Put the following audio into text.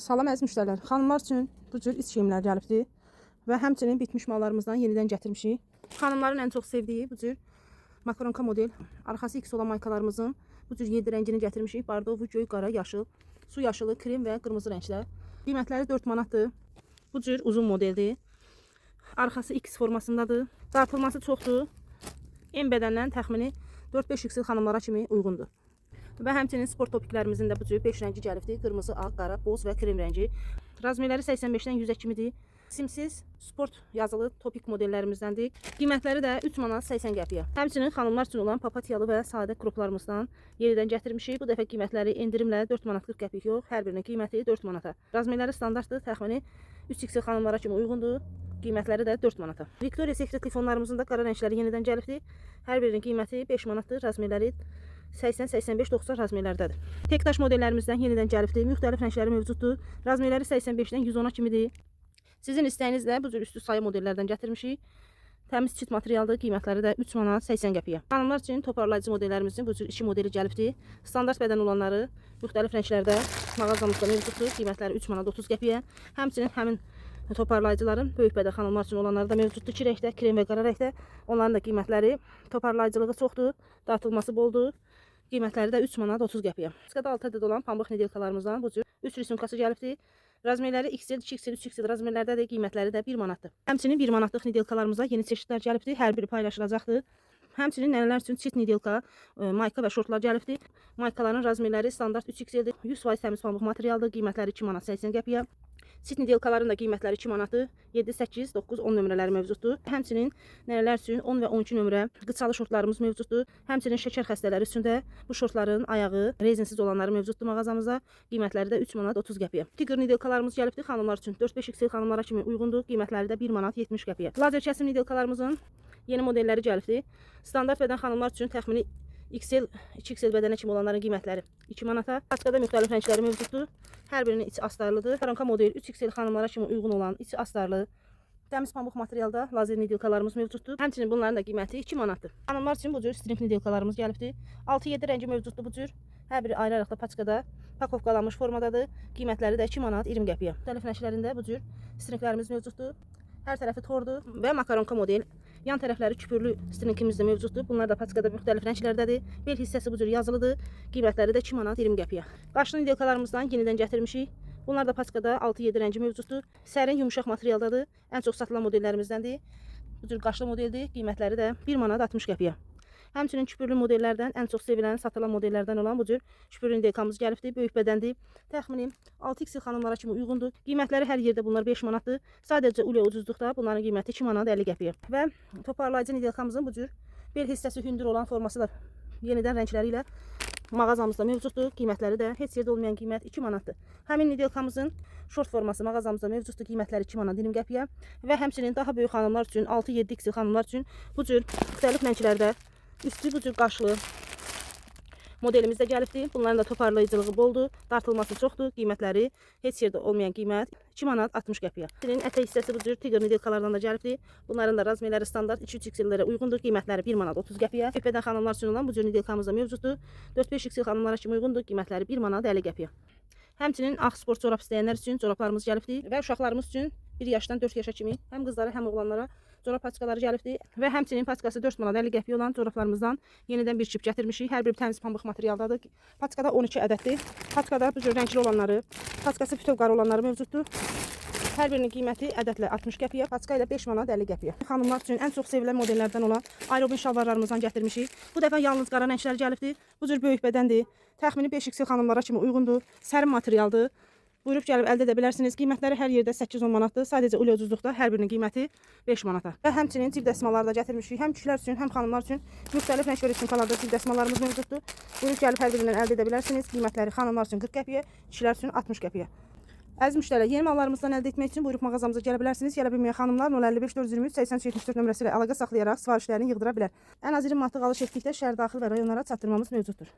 Salam əziz müştərilər. Xanımlar üçün bu cür iç geyimlər gəlibdi və həmçinin bitmiş mallarımızdan yenidən gətirmişik. Xanımların ən çox sevdiyi bu cür makaronka model, arxası X olan maykalarımızın bu cür 7 rəngini gətirmişik. Bardov, göy, qara, yaşıl, su yaşılı, krem və qırmızı rənglər. Qiymətləri 4 manatdır. Bu cür uzun modeldir. Arxası X formasındadır. Dartılması çoxdur. En bədəndən təxmini 4-5 yüksək xanımlara kimi uyğundur. Və həmçinin sport topiklərimizin də bu cür 5 rəngi gəlibdir. Qırmızı, ağ, qara, boz və krem rəngi. Razmerləri 85-dən 100-ə kimidir. Simsiz sport yazılı topik modellərimizdəndir. Qiymətləri də 3 manat 80 qəpiyə. Həmçinin xanımlar üçün olan papatyalı və sadə kroplarımızdan yenidən gətirmişik. Bu dəfə qiymətləri endirimlə 4 manat 40 qəpik yox, hər birinin qiyməti 4 manata. Razmerləri standartdır, təxmini 3 yüksək xanımlara kimi uyğundur. Qiymətləri də 4 manata. Victoria Secret telefonlarımızın da qara rəngləri yenidən gəlibdir. Hər birinin qiyməti 5 manatdır. Razmerləri 80, 85, 90 razmerlərdədir. Tektaş modellərimizdən yenidən gəlibdir. Müxtəlif rəngləri mövcuddur. Razmerləri 85-dən 110-a kimidir. Sizin istəyinizlə bu cür üstü sayı modellərdən gətirmişik. Təmiz çit materialdır. Qiymətləri də 3 manat 80 qəpiyə. Xanımlar üçün toparlayıcı modellərimizin bu cür 2 modeli gəlibdir. Standart bədən olanları müxtəlif rənglərdə mağazamızda mövcuddur. Qiymətləri 3 manat 30 qəpiyə. Həmçinin həmin toparlayıcıların böyük bədən xanımlar üçün olanları da mövcuddur. 2 rəngdə, krem və qara rəngdə. Onların da qiymətləri, toparlayıcılığı çoxdur, dartılması boldur. Qiymətləri də 3 manat 30 qəpiyə. Skada 6 ədəd olan pambıq nedelkalarımızdan bu cür 3 risimkası gəlibdir. Razmerləri XL, 2XL, 3XL razmerlərdədir. Qiymətləri də 1 manatdır. Həmçinin 1 manatlıq nedelkalarımıza yeni çeşidlər gəlibdir. Hər biri paylaşılacaqdır. Həmçinin nənələr üçün çit nedelka, mayka və şortlar gəlibdir. Maykaların razmerləri standart 3XL-dir. 100% təmiz pambıq materialdır. Qiymətləri 2 manat 80 qəpiyə. Çit nedelkaların da qiymətləri 2 manatdır. 7, 8, 9, 10 nömrələri mövcuddur. Həmçinin nənələr üçün 10 və 12 nömrə qıçalı şortlarımız mövcuddur. Həmçinin şəkər xəstələri üçün də bu şortların ayağı rezinsiz olanları mövcuddur mağazamızda. Qiymətləri də 3 manat 30 qəpiyə. Tiger nedelkalarımız gəlibdir. Xanımlar üçün 4-5 XL xanımlara kimi uyğundur. Qiymətləri də 1 manat 70 qəpiyə. Lazer kəsim nedelkalarımızın yeni modelləri gəlibdir. Standart bədən xanımlar üçün təxmini XL, 2XL bədənə kimi olanların qiymətləri 2 manata. Paskada müxtəlif rəngləri mövcuddur. Hər birinin içi astarlıdır. Makaronka model 3XL xanımlara kimi uyğun olan içi astarlı, təmiz pambıq materialda lazer nedelkalarımız mövcuddur. Həmçinin bunların da qiyməti 2 manatdır. Xanımlar üçün bu cür string nedelkalarımız gəlibdir. 6-7 rəngi mövcuddur bu cür. Hər biri ayrı-ayrı paçkada pakovkalanmış formadadır. Qiymətləri də 2 manat 20 qəpiyə. Müxtəlif rənglərində bu cür stringlərimiz mövcuddur. Hər tərəfi tordur və makaronka model. Yan tərəfləri küpürlü stringimiz də mövcuddur. Bunlar da paçkada müxtəlif rənglərdədir. Bel hissəsi bu cür yazılıdır. Qiymətləri də 2 manat 20 qəpiyə. Qaşlı nedelkalarımızdan yenidən gətirmişik. Bunlar da paçkada 6-7 rəngi mövcuddur. Sərin, yumuşaq materialdadır. Ən çox satılan modellərimizdəndir. Bu cür qaşlı modeldir. Qiymətləri də 1 manat 60 qəpiyə. Həmçinin küpürlü modellərdən ən çox sevilən, satılan modellərdən olan bu cür küpürlü nedelkamız gəlibdir. Böyük bədəndir. Təxmini 6XL xanımlara kimi uyğundur. Qiymətləri hər yerdə bunlar 5 manatdır. Sadəcə ulya ucuzluqda bunların qiyməti 2 manat 50 qəpiyə. Və toparlayıcı nedelkamızın bu cür bel hissəsi hündür olan forması da yenidən rəngləri ilə mağazamızda mövcuddur. Qiymətləri də heç yerdə olmayan qiymət 2 manatdır. Həmin nedelkamızın şort forması mağazamızda mövcuddur. Qiymətləri 2 manat 20 qəpiyə. Və həmçinin daha böyük xanımlar üçün, 6-7 XL xanımlar üçün bu cür müxtəlif rənglərdə üstü bu cür qaşlı modelimizdə gəlibdir. Bunların da toparlayıcılığı boldur. Dartılması çoxdur. Qiymətləri heç yerdə olmayan qiymət 2 manat 60 qəpiyə. Senin ətək hissəsi bu cür tiger nedelkalardan da gəlibdir. Bunların da razmerləri standart 2-3 XL-lərə uyğundur. Qiymətləri 1 manat 30 qəpiyə. Bədən xanımlar üçün olan bu cür nedelkamız da mövcuddur. 4-5 XL xanımlara kimi uyğundur. Qiymətləri 1 manat 50 qəpiyə. Həmçinin ağ sport corab istəyənlər üçün corablarımız gəlibdir və uşaqlarımız üçün 1 yaşdan 4 yaşa kimi həm qızlara, həm oğlanlara corab paçkaları gəlibdir və həmçinin paçkası 4 manat 50 qəpiyə olan corablarımızdan yenidən bir çip gətirmişik. Hər biri təmiz pambıq materialdadır. Paçkada 12 ədəddir. Paçkada bu cür rəngli olanları, paçkası bütöv qarı olanları mövcuddur. Hər birinin qiyməti ədədlə 60 qəpiyə, paçka ilə 5 manat 50 qəpiyə. Xanımlar üçün ən çox sevilən modellərdən olan aerobin şalvarlarımızdan gətirmişik. Bu dəfə yalnız qara rənglər gəlibdir. Bu cür böyük bədəndir. Təxmini 5 XL xanımlara kimi uyğundur. Sərin materialdır. Buyurub gəlib əldə edə bilərsiniz. Qiymətləri hər yerdə 8-10 manatdır. Sadəcə ulya ucuzluqda hər birinin qiyməti 5 manata. Və həmçinin cib dəsmalları da gətirmişik. Həm kişilər üçün, həm xanımlar üçün müxtəlif rəng və resimkalarda cib dəsmallarımız mövcuddur. Buyurub gəlib hər birindən əldə edə bilərsiniz. Qiymətləri xanımlar üçün 40 qəpiyə, kişilər üçün 60 qəpiyə. Əziz müştərilər, yeni mallarımızdan əldə etmək üçün buyurub mağazamıza gələ bilərsiniz. Gələ bilməyən xanımlar 055 423 8374 nömrəsi ilə əlaqə saxlayaraq sifarişlərini yığdıra bilər. Ən az 20 manatlıq alış etdikdə şəhər daxil və rayonlara çatdırmamız mövcuddur.